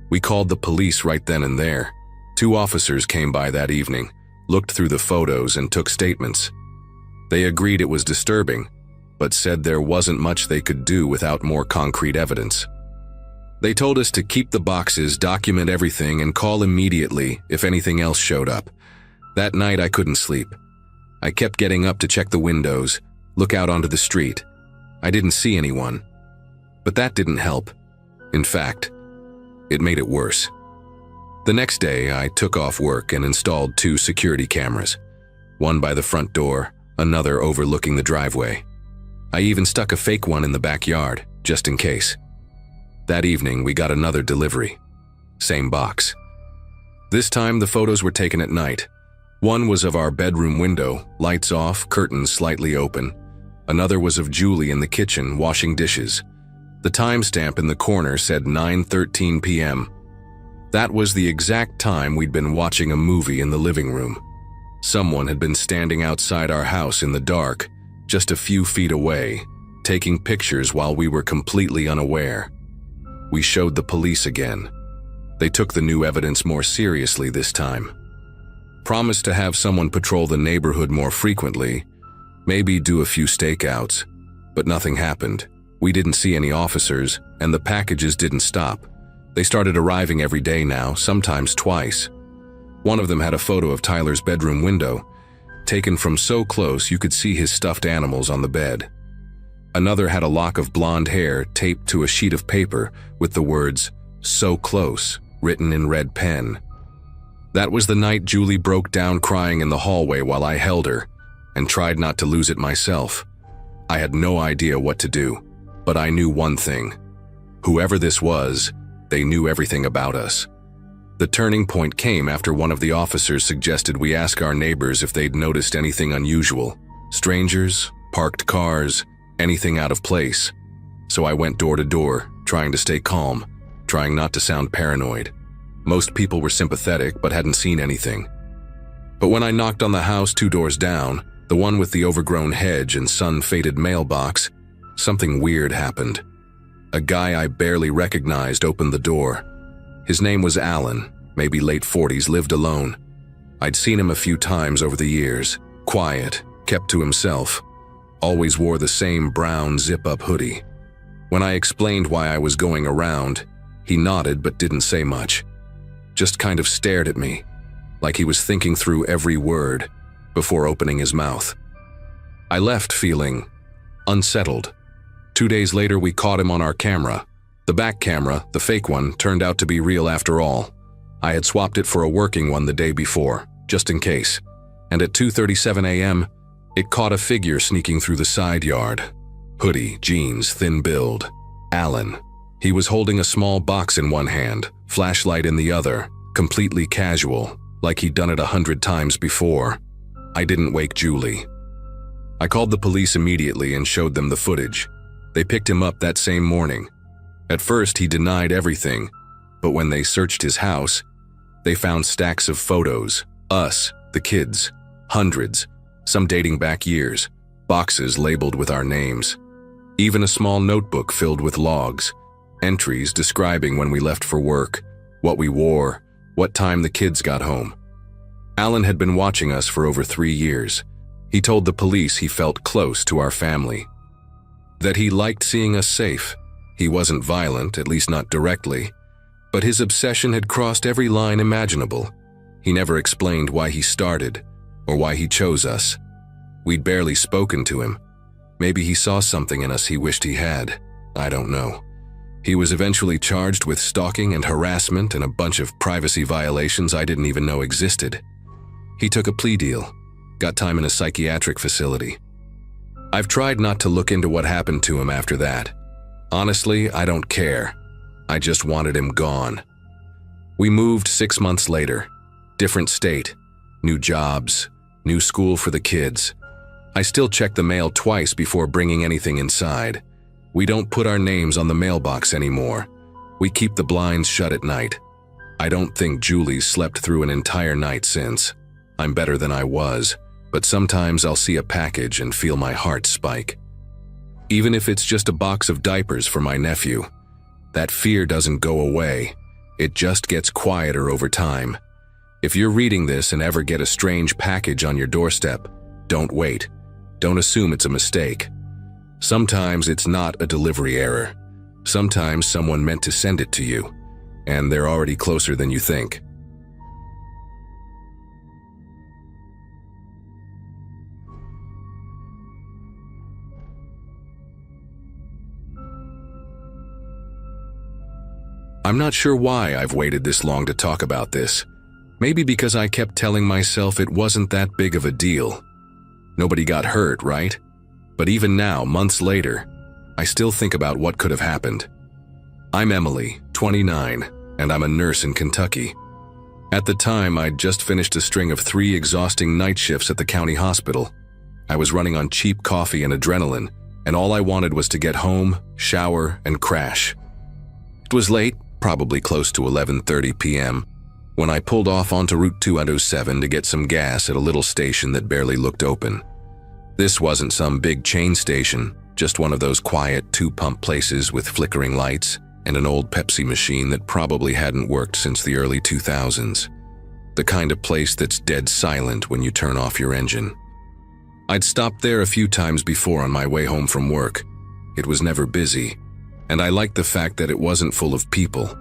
We called the police right then and there. 2 officers came by that evening, looked through the photos and took statements. They agreed it was disturbing, but said there wasn't much they could do without more concrete evidence. They told us to keep the boxes, document everything, and call immediately if anything else showed up. That night I couldn't sleep. I kept getting up to check the windows, look out onto the street. I didn't see anyone. But that didn't help. In fact, it made it worse. The next day, I took off work and installed 2 security cameras, one by the front door, another overlooking the driveway. I even stuck a fake one in the backyard, just in case. That evening, we got another delivery. Same box, This time, the photos were taken at night. One was of our bedroom window, lights off, curtains slightly open. Another was of Julie in the kitchen, washing dishes. The timestamp in the corner said 9:13 p.m. That was the exact time we'd been watching a movie in the living room. Someone had been standing outside our house in the dark, just a few feet away, taking pictures while we were completely unaware. We showed the police again. They took the new evidence more seriously this time. Promised to have someone patrol the neighborhood more frequently, maybe do a few stakeouts, but nothing happened. We didn't see any officers, and the packages didn't stop. They started arriving every day now, sometimes twice. One of them had a photo of Tyler's bedroom window, taken from so close you could see his stuffed animals on the bed. Another had a lock of blonde hair taped to a sheet of paper with the words, "So close," written in red pen. That was the night Julie broke down crying in the hallway while I held her, and tried not to lose it myself. I had no idea what to do, but I knew one thing. Whoever this was, they knew everything about us. The turning point came after one of the officers suggested we ask our neighbors if they'd noticed anything unusual. Strangers, parked cars, anything out of place. So I went door to door, trying to stay calm, trying not to sound paranoid. Most people were sympathetic but hadn't seen anything. But when I knocked on the house 2 doors down, the one with the overgrown hedge and sun-faded mailbox, something weird happened. A guy I barely recognized opened the door. His name was Alan, maybe late 40s, lived alone. I'd seen him a few times over the years, quiet, kept to himself, always wore the same brown zip-up hoodie. When I explained why I was going around, he nodded but didn't say much. Just kind of stared at me, like he was thinking through every word before opening his mouth. I left feeling unsettled. 2 days later, we caught him on our camera. The back camera, the fake one, turned out to be real after all. I had swapped it for a working one the day before, just in case. And at 2:37 a.m., it caught a figure sneaking through the side yard. Hoodie, jeans, thin build. Alan. He was holding a small box in one hand, flashlight in the other, completely casual, like he'd done it 100 times before. I didn't wake Julie. I called the police immediately and showed them the footage. They picked him up that same morning. At first, he denied everything, but when they searched his house, they found stacks of photos, us, the kids, hundreds, some dating back years, boxes labeled with our names. Even a small notebook filled with logs, entries describing when we left for work, what we wore, what time the kids got home. Alan had been watching us for over 3 years. He told the police he felt close to our family, that he liked seeing us safe. He wasn't violent, at least not directly, but his obsession had crossed every line imaginable. He never explained why he started or why he chose us. We'd barely spoken to him. Maybe he saw something in us he wished he had. I don't know. He was eventually charged with stalking and harassment and a bunch of privacy violations I didn't even know existed. He took a plea deal, got time in a psychiatric facility. I've tried not to look into what happened to him after that. Honestly, I don't care. I just wanted him gone. We moved 6 months later. Different state, new jobs, new school for the kids. I still check the mail twice before bringing anything inside. We don't put our names on the mailbox anymore. We keep the blinds shut at night. I don't think Julie's slept through an entire night since. I'm better than I was, but sometimes I'll see a package and feel my heart spike. Even if it's just a box of diapers for my nephew, that fear doesn't go away. It just gets quieter over time. If you're reading this and ever get a strange package on your doorstep, don't wait. Don't assume it's a mistake. Sometimes it's not a delivery error. Sometimes someone meant to send it to you, and they're already closer than you think. I'm not sure why I've waited this long to talk about this. Maybe because I kept telling myself it wasn't that big of a deal. Nobody got hurt, right? But even now, months later, I still think about what could have happened. I'm Emily, 29, and I'm a nurse in Kentucky. At the time, I'd just finished a string of 3 exhausting night shifts at the county hospital. I was running on cheap coffee and adrenaline, and all I wanted was to get home, shower, and crash. It was late, probably close to 11:30 p.m., when I pulled off onto Route 207 to get some gas at a little station that barely looked open. This wasn't some big chain station, just one of those quiet 2-pump places with flickering lights and an old Pepsi machine that probably hadn't worked since the early 2000s. The kind of place that's dead silent when you turn off your engine. I'd stopped there a few times before on my way home from work. It was never busy, and I liked the fact that it wasn't full of people.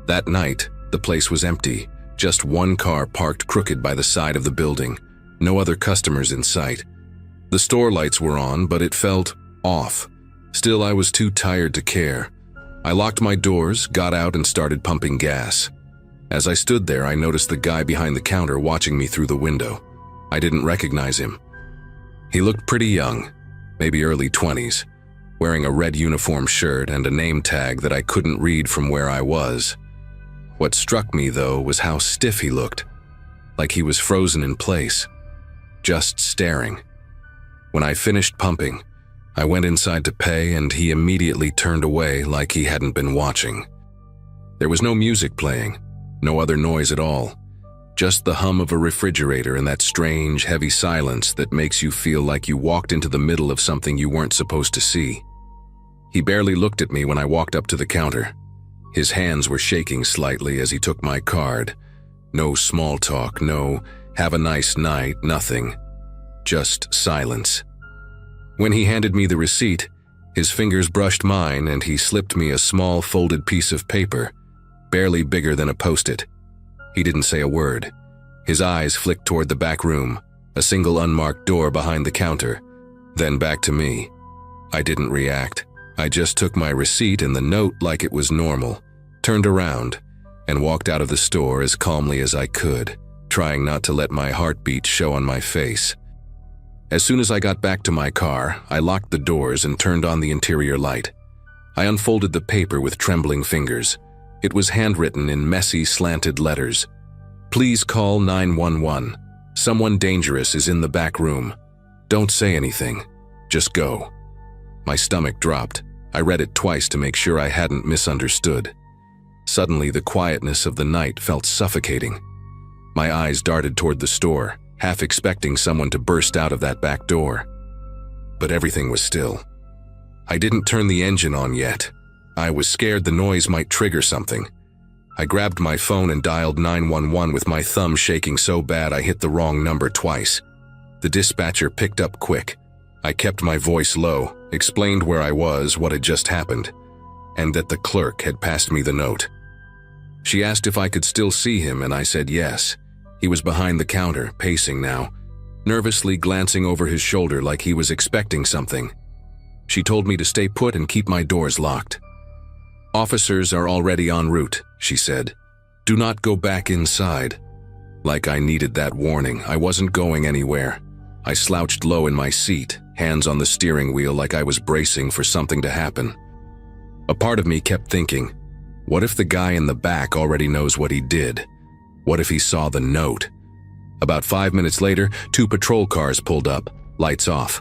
That night, the place was empty, just one car parked crooked by the side of the building, no other customers in sight. The store lights were on, but it felt off. Still, I was too tired to care. I locked my doors, got out, and started pumping gas. As I stood there, I noticed the guy behind the counter watching me through the window. I didn't recognize him. He looked pretty young, maybe early 20s, wearing a red uniform shirt and a name tag that I couldn't read from where I was. What struck me, though, was how stiff he looked, like he was frozen in place, just staring. When I finished pumping, I went inside to pay, and he immediately turned away like he hadn't been watching. There was no music playing, no other noise at all, just the hum of a refrigerator and that strange, heavy silence that makes you feel like you walked into the middle of something you weren't supposed to see. He barely looked at me when I walked up to the counter. His hands were shaking slightly as he took my card. No small talk, no "have a nice night," nothing. Just silence. When he handed me the receipt, his fingers brushed mine and he slipped me a small folded piece of paper, barely bigger than a Post-it. He didn't say a word. His eyes flicked toward the back room, a single unmarked door behind the counter, then back to me. I didn't react. I just took my receipt and the note like it was normal, turned around, and walked out of the store as calmly as I could, trying not to let my heartbeat show on my face. As soon as I got back to my car, I locked the doors and turned on the interior light. I unfolded the paper with trembling fingers. It was handwritten in messy, slanted letters. "Please call 911. Someone dangerous is in the back room. Don't say anything. Just go." My stomach dropped. I read it twice to make sure I hadn't misunderstood. Suddenly, the quietness of the night felt suffocating. My eyes darted toward the store, half expecting someone to burst out of that back door. But everything was still. I didn't turn the engine on yet. I was scared the noise might trigger something. I grabbed my phone and dialed 911 with my thumb shaking so bad I hit the wrong number twice. The dispatcher picked up quick. I kept my voice low, explained where I was, what had just happened, and that the clerk had passed me the note. She asked if I could still see him, and I said yes. He was behind the counter, pacing now, nervously glancing over his shoulder like he was expecting something. She told me to stay put and keep my doors locked. "Officers are already en route," she said. "Do not go back inside." Like I needed that warning. I wasn't going anywhere. I slouched low in my seat, hands on the steering wheel like I was bracing for something to happen. A part of me kept thinking, what if the guy in the back already knows what he did? What if he saw the note? About 5 minutes later, 2 patrol cars pulled up, lights off.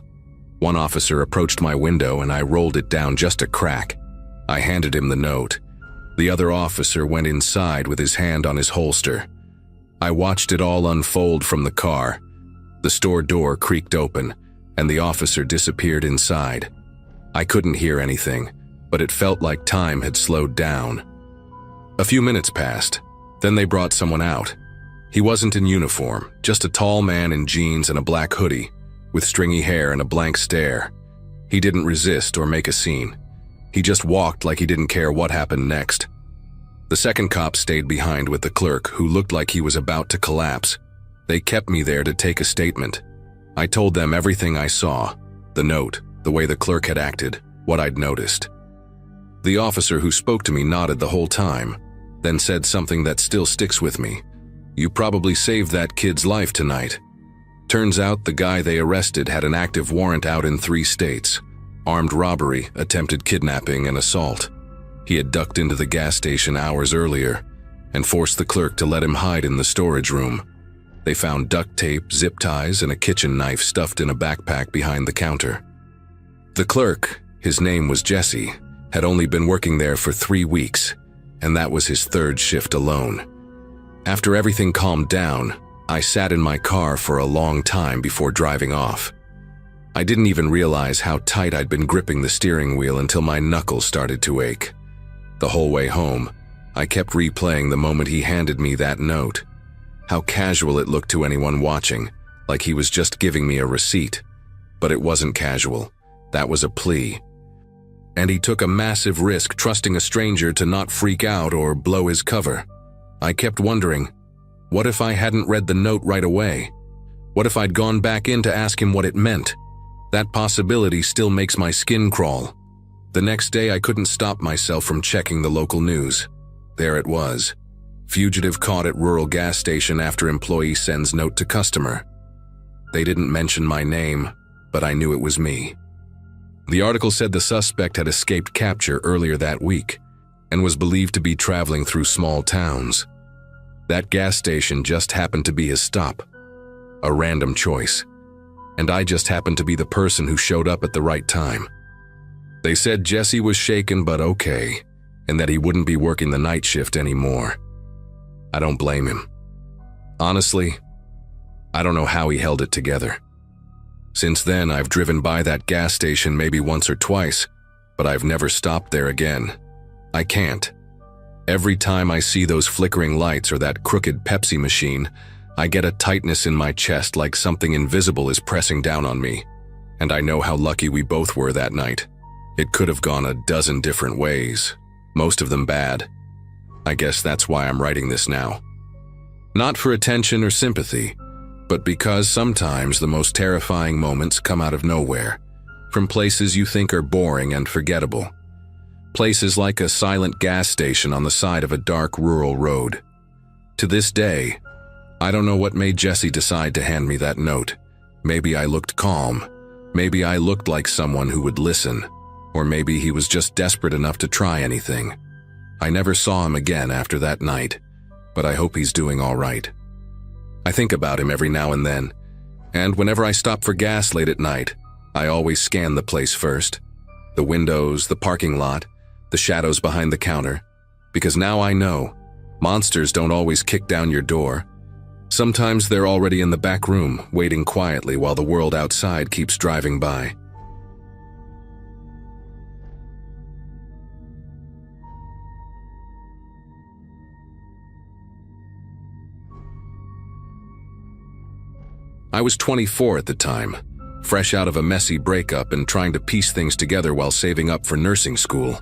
One officer approached my window and I rolled it down just a crack. I handed him the note. The other officer went inside with his hand on his holster. I watched it all unfold from the car. The store door creaked open, and the officer disappeared inside. I couldn't hear anything, but it felt like time had slowed down. A few minutes passed. Then they brought someone out. He wasn't in uniform, just a tall man in jeans and a black hoodie, with stringy hair and a blank stare. He didn't resist or make a scene. He just walked like he didn't care what happened next. The second cop stayed behind with the clerk, who looked like he was about to collapse. They kept me there to take a statement. I told them everything I saw, the note, the way the clerk had acted, what I'd noticed. The officer who spoke to me nodded the whole time, then said something that still sticks with me. "You probably saved that kid's life tonight." Turns out the guy they arrested had an active warrant out in 3 states: armed robbery, attempted kidnapping, and assault. He had ducked into the gas station hours earlier, and forced the clerk to let him hide in the storage room. They found duct tape, zip ties, and a kitchen knife stuffed in a backpack behind the counter. The clerk, his name was Jesse, had only been working there for 3 weeks, and that was his third shift alone. After everything calmed down, I sat in my car for a long time before driving off. I didn't even realize how tight I'd been gripping the steering wheel until my knuckles started to ache. The whole way home, I kept replaying the moment he handed me that note. How casual it looked to anyone watching, like he was just giving me a receipt. But it wasn't casual. That was a plea. And he took a massive risk trusting a stranger to not freak out or blow his cover. I kept wondering, what if I hadn't read the note right away? What if I'd gone back in to ask him what it meant? That possibility still makes my skin crawl. The next day I couldn't stop myself from checking the local news. There it was. Fugitive caught at rural gas station after employee sends note to customer. They didn't mention my name, but I knew it was me. The article said the suspect had escaped capture earlier that week and was believed to be traveling through small towns. That gas station just happened to be his stop. A random choice. And I just happened to be the person who showed up at the right time. They said Jesse was shaken but okay, and that he wouldn't be working the night shift anymore. I don't blame him. Honestly, I don't know how he held it together. Since then, I've driven by that gas station maybe once or twice, but I've never stopped there again. I can't. Every time I see those flickering lights or that crooked Pepsi machine, I get a tightness in my chest like something invisible is pressing down on me. And I know how lucky we both were that night. It could have gone a dozen different ways, most of them bad. I guess that's why I'm writing this now. Not for attention or sympathy, but because sometimes the most terrifying moments come out of nowhere, from places you think are boring and forgettable. Places like a silent gas station on the side of a dark rural road. To this day, I don't know what made Jesse decide to hand me that note. Maybe I looked calm. Maybe I looked like someone who would listen. Or maybe he was just desperate enough to try anything. I never saw him again after that night, but I hope he's doing all right. I think about him every now and then, and whenever I stop for gas late at night, I always scan the place first. The windows, the parking lot, the shadows behind the counter, because now I know, monsters don't always kick down your door. Sometimes they're already in the back room, waiting quietly while the world outside keeps driving by. I was 24 at the time, fresh out of a messy breakup and trying to piece things together while saving up for nursing school.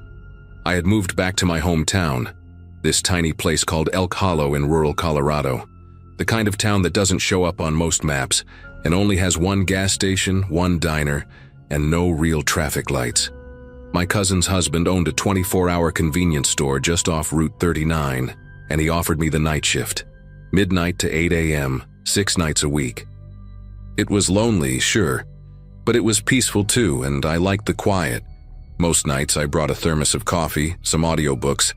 I had moved back to my hometown, this tiny place called Elk Hollow in rural Colorado, the kind of town that doesn't show up on most maps and only has one gas station, one diner, and no real traffic lights. My cousin's husband owned a 24-hour convenience store just off Route 39, and he offered me the night shift, midnight to 8 a.m., 6 nights a week. It was lonely, sure, but it was peaceful too, and I liked the quiet. Most nights I brought a thermos of coffee, some audiobooks,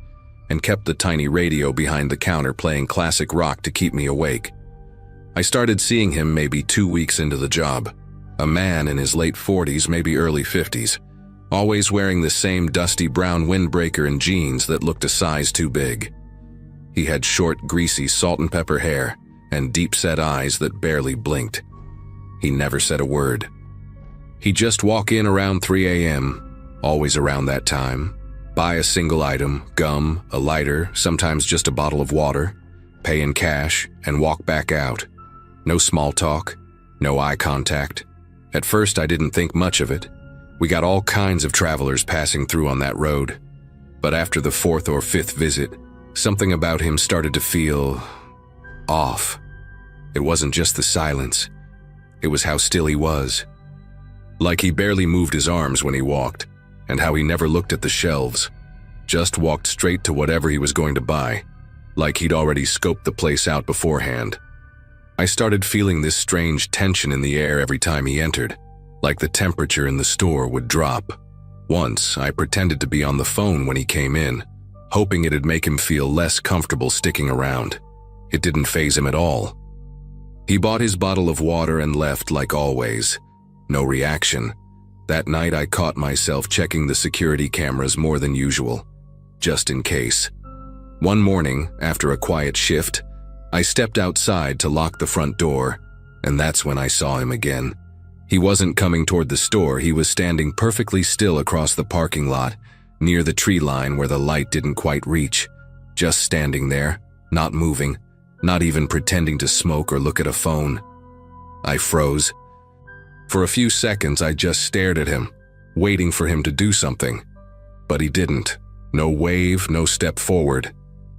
and kept the tiny radio behind the counter playing classic rock to keep me awake. I started seeing him maybe 2 weeks into the job, a man in his late 40s, maybe early 50s, always wearing the same dusty brown windbreaker and jeans that looked a size too big. He had short, greasy salt and pepper hair and deep-set eyes that barely blinked. He never said a word. He'd just walk in around 3 a.m., always around that time, buy a single item, gum, a lighter, sometimes just a bottle of water, pay in cash, and walk back out. No small talk, no eye contact. At first I didn't think much of it. We got all kinds of travelers passing through on that road. But after the 4th or 5th visit, something about him started to feel off. It wasn't just the silence. It was how still he was. Like he barely moved his arms when he walked, and how he never looked at the shelves, just walked straight to whatever he was going to buy, like he'd already scoped the place out beforehand. I started feeling this strange tension in the air every time he entered, like the temperature in the store would drop. Once, I pretended to be on the phone when he came in, hoping it'd make him feel less comfortable sticking around. It didn't faze him at all. He bought his bottle of water and left like always. No reaction. That night I caught myself checking the security cameras more than usual, just in case. One morning, after a quiet shift, I stepped outside to lock the front door, and that's when I saw him again. He wasn't coming toward the store, he was standing perfectly still across the parking lot, near the tree line where the light didn't quite reach. Just standing there, not moving, not even pretending to smoke or look at a phone. I froze. For a few seconds I just stared at him, waiting for him to do something. But he didn't. No wave, no step forward.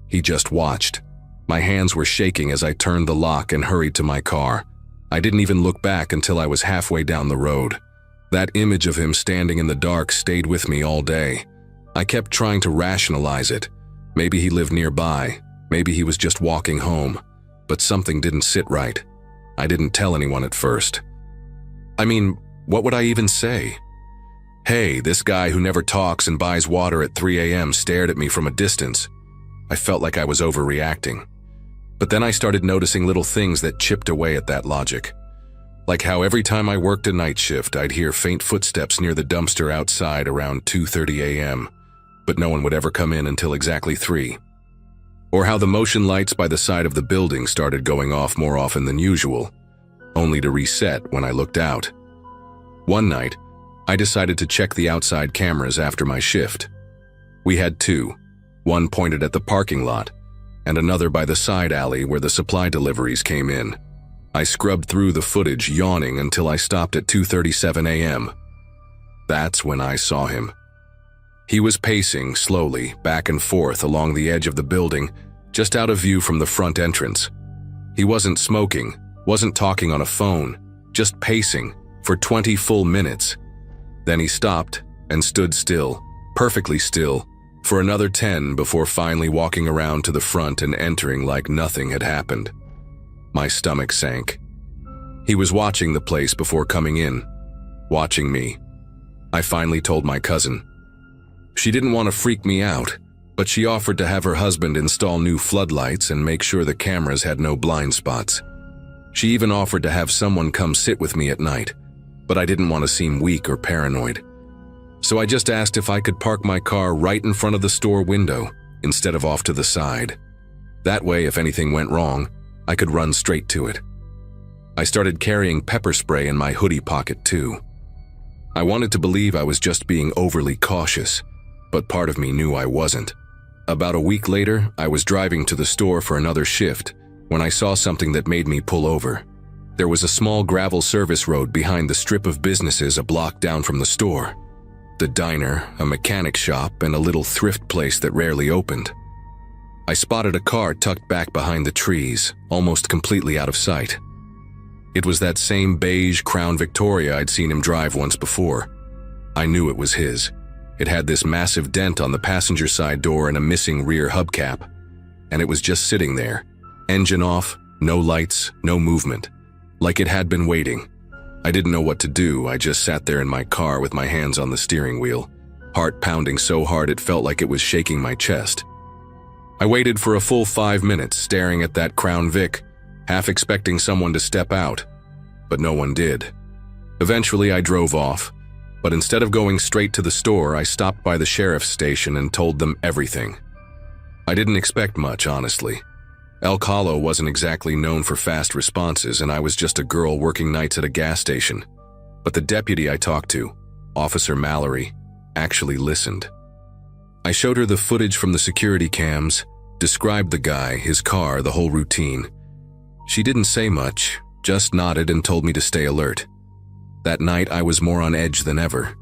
He just watched. My hands were shaking as I turned the lock and hurried to my car. I didn't even look back until I was halfway down the road. That image of him standing in the dark stayed with me all day. I kept trying to rationalize it. Maybe he lived nearby. Maybe he was just walking home. But something didn't sit right. I didn't tell anyone at first. I mean, what would I even say? Hey, this guy who never talks and buys water at 3 a.m. stared at me from a distance. I felt like I was overreacting. But then I started noticing little things that chipped away at that logic. Like how every time I worked a night shift, I'd hear faint footsteps near the dumpster outside around 2:30 a.m., but no one would ever come in until exactly 3. Or how the motion lights by the side of the building started going off more often than usual, only to reset when I looked out. One night, I decided to check the outside cameras after my shift. We had 2, one pointed at the parking lot, and another by the side alley where the supply deliveries came in. I scrubbed through the footage, yawning until I stopped at 2:37 a.m. That's when I saw him. He was pacing slowly back and forth along the edge of the building, just out of view from the front entrance. He wasn't smoking, wasn't talking on a phone, just pacing for 20 full minutes. Then he stopped and stood still, perfectly still, for another 10 before finally walking around to the front and entering like nothing had happened. My stomach sank. He was watching the place before coming in, watching me. I finally told my cousin. She didn't want to freak me out, but she offered to have her husband install new floodlights and make sure the cameras had no blind spots. She even offered to have someone come sit with me at night, but I didn't want to seem weak or paranoid. So I just asked if I could park my car right in front of the store window instead of off to the side. That way, if anything went wrong, I could run straight to it. I started carrying pepper spray in my hoodie pocket too. I wanted to believe I was just being overly cautious, but part of me knew I wasn't. About a week later, I was driving to the store for another shift when I saw something that made me pull over. There was a small gravel service road behind the strip of businesses a block down from the store. The diner, a mechanic shop, and a little thrift place that rarely opened. I spotted a car tucked back behind the trees, almost completely out of sight. It was that same beige Crown Victoria I'd seen him drive once before. I knew it was his. It had this massive dent on the passenger side door and a missing rear hubcap. And it was just sitting there. Engine off, no lights, no movement. Like it had been waiting. I didn't know what to do. I just sat there in my car with my hands on the steering wheel, heart pounding so hard it felt like it was shaking my chest. I waited for a full 5 minutes staring at that Crown Vic, half expecting someone to step out, but no one did. Eventually I drove off, but instead of going straight to the store, I stopped by the sheriff's station and told them everything. I didn't expect much, honestly. Elk Hollow wasn't exactly known for fast responses, and I was just a girl working nights at a gas station. But the deputy I talked to, Officer Mallory, actually listened. I showed her the footage from the security cams, described the guy, his car, the whole routine. She didn't say much, just nodded and told me to stay alert. That night I was more on edge than ever.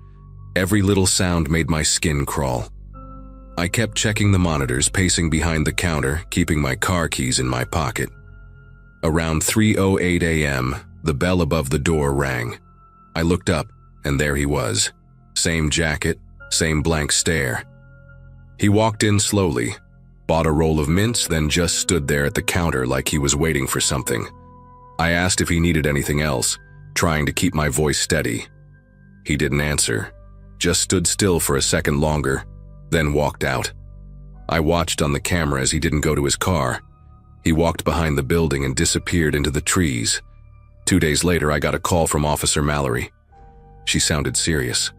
Every little sound made my skin crawl. I kept checking the monitors, pacing behind the counter, keeping my car keys in my pocket. Around 3:08 a.m., the bell above the door rang. I looked up, and there he was. Same jacket, same blank stare. He walked in slowly, bought a roll of mints, then just stood there at the counter like he was waiting for something. I asked if he needed anything else, trying to keep my voice steady. He didn't answer, just stood still for a second longer, then walked out. I watched on the camera as he didn't go to his car. He walked behind the building and disappeared into the trees. 2 days later, I got a call from Officer Mallory. She sounded serious.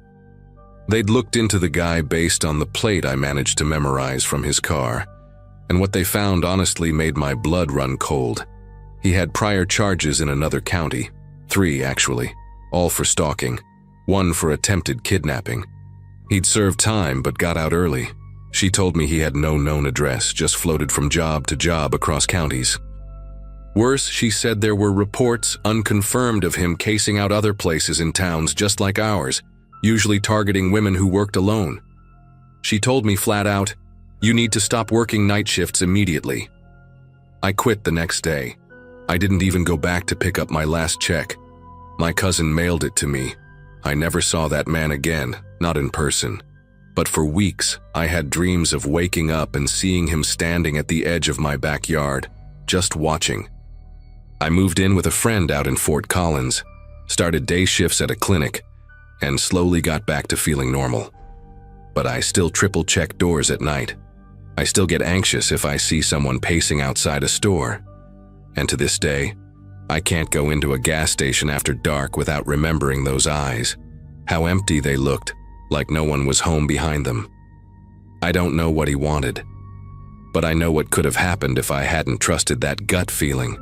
They'd looked into the guy based on the plate I managed to memorize from his car, and what they found honestly made my blood run cold. He had prior charges in another county, 3 actually, all for stalking, 1 for attempted kidnapping. He'd served time but got out early. She told me he had no known address, just floated from job to job across counties. Worse, she said there were reports, unconfirmed, of him casing out other places in towns just like ours, usually targeting women who worked alone. She told me flat out, "You need to stop working night shifts immediately." I quit the next day. I didn't even go back to pick up my last check. My cousin mailed it to me. I never saw that man again, not in person. But for weeks, I had dreams of waking up and seeing him standing at the edge of my backyard, just watching. I moved in with a friend out in Fort Collins, started day shifts at a clinic, and slowly got back to feeling normal. But I still triple-check doors at night. I still get anxious if I see someone pacing outside a store. And to this day, I can't go into a gas station after dark without remembering those eyes, how empty they looked, like no one was home behind them. I don't know what he wanted, but I know what could have happened if I hadn't trusted that gut feeling.